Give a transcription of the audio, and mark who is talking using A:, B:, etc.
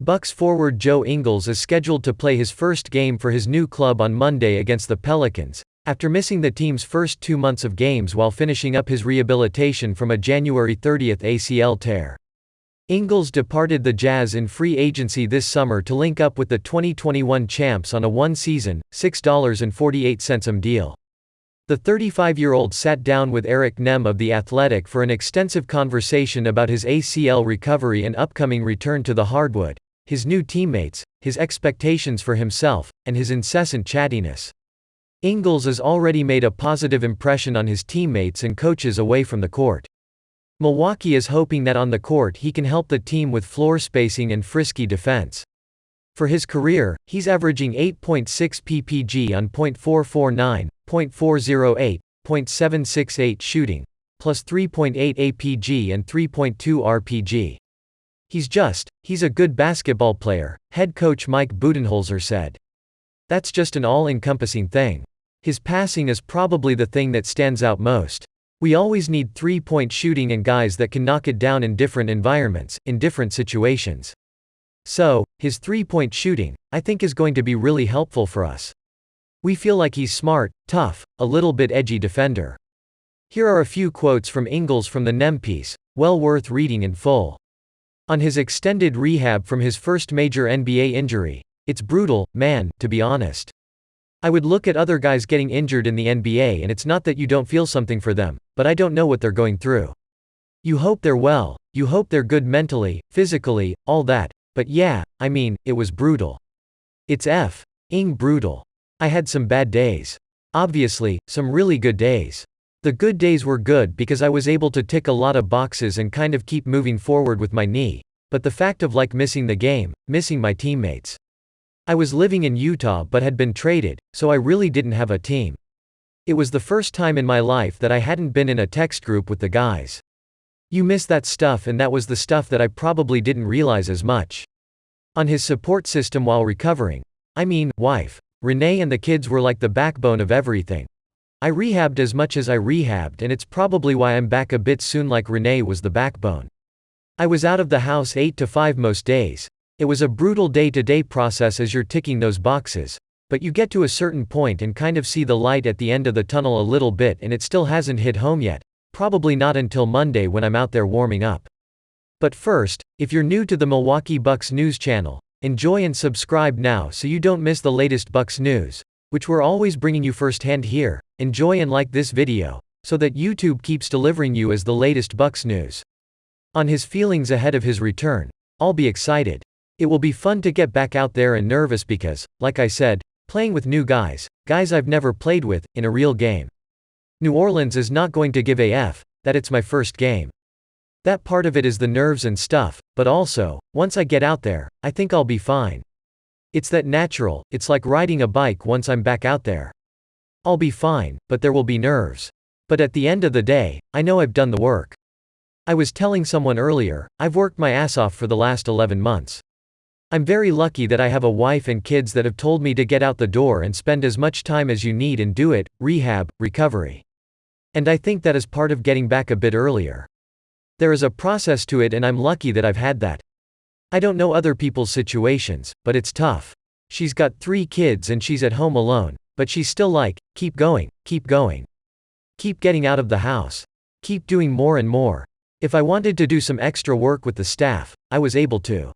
A: Bucks forward Joe Ingles is scheduled to play his first game for his new club on Monday against the Pelicans, after missing the team's first 2 months of games while finishing up his rehabilitation from a January 30 ACL tear. Ingles departed the Jazz in free agency this summer to link up with the 2021 champs on a one-season, $6.48 deal. The 35-year-old sat down with Eric Nehm of The Athletic for an extensive conversation about his ACL recovery and upcoming return to the hardwood, his new teammates, his expectations for himself, and his incessant chattiness. Ingles has already made a positive impression on his teammates and coaches away from the court. Milwaukee is hoping that on the court he can help the team with floor spacing and frisky defense. For his career, he's averaging 8.6 ppg on .449, .408, .768 shooting, plus 3.8 APG and 3.2 RPG. He's a good basketball player, head coach Mike Budenholzer said. That's just an all-encompassing thing. His passing is probably the thing that stands out most. We always need three-point shooting and guys that can knock it down in different environments, in different situations. So, his three-point shooting, I think, is going to be really helpful for us. We feel like he's smart, tough, a little bit edgy defender. Here are a few quotes from Ingles from the Nehm piece, well worth reading in full. On his extended rehab from his first major NBA injury, "It's brutal, man, to be honest. I would look at other guys getting injured in the NBA and it's not that you don't feel something for them, but I don't know what they're going through. You hope they're well, you hope they're good mentally, physically, all that, but yeah, I mean, it was brutal. It's brutal. I had some bad days. Obviously, some really good days. The good days were good because I was able to tick a lot of boxes and kind of keep moving forward with my knee, but the fact of like missing the game, missing my teammates. I was living in Utah but had been traded, so I really didn't have a team. It was the first time in my life that I hadn't been in a text group with the guys. You miss that stuff, and that was the stuff that I probably didn't realize as much." On his support system while recovering, wife, Renee and the kids were like the backbone of everything. I rehabbed as much as I rehabbed, and it's probably why I'm back a bit soon. Like Renee was the backbone. I was out of the house 8 to 5 most days. It was a brutal day-to-day process as you're ticking those boxes, but you get to a certain point and kind of see the light at the end of the tunnel a little bit, and it still hasn't hit home yet, probably not until Monday when I'm out there warming up. But first, if you're new to the Milwaukee Bucks news channel, enjoy and subscribe now so you don't miss the latest Bucks news, which we're always bringing you firsthand here. Enjoy and like this video, so that YouTube keeps delivering you as the latest Bucks news. On his feelings ahead of his return, "I'll be excited. It will be fun to get back out there, and nervous because, like I said, playing with new guys I've never played with, in a real game. New Orleans is not going to give a f that it's my first game. That part of it is the nerves and stuff, but also, once I get out there, I think I'll be fine. It's that natural, it's like riding a bike once I'm back out there. I'll be fine, but there will be nerves. But at the end of the day, I know I've done the work. I was telling someone earlier, I've worked my ass off for the last 11 months. I'm very lucky that I have a wife and kids that have told me to get out the door and spend as much time as you need and do it, rehab, recovery. And I think that is part of getting back a bit earlier. There is a process to it, and I'm lucky that I've had that. I don't know other people's situations, but it's tough. She's got 3 kids and she's at home alone, but she's still like, keep going, keep going. Keep getting out of the house. Keep doing more and more. If I wanted to do some extra work with the staff, I was able to.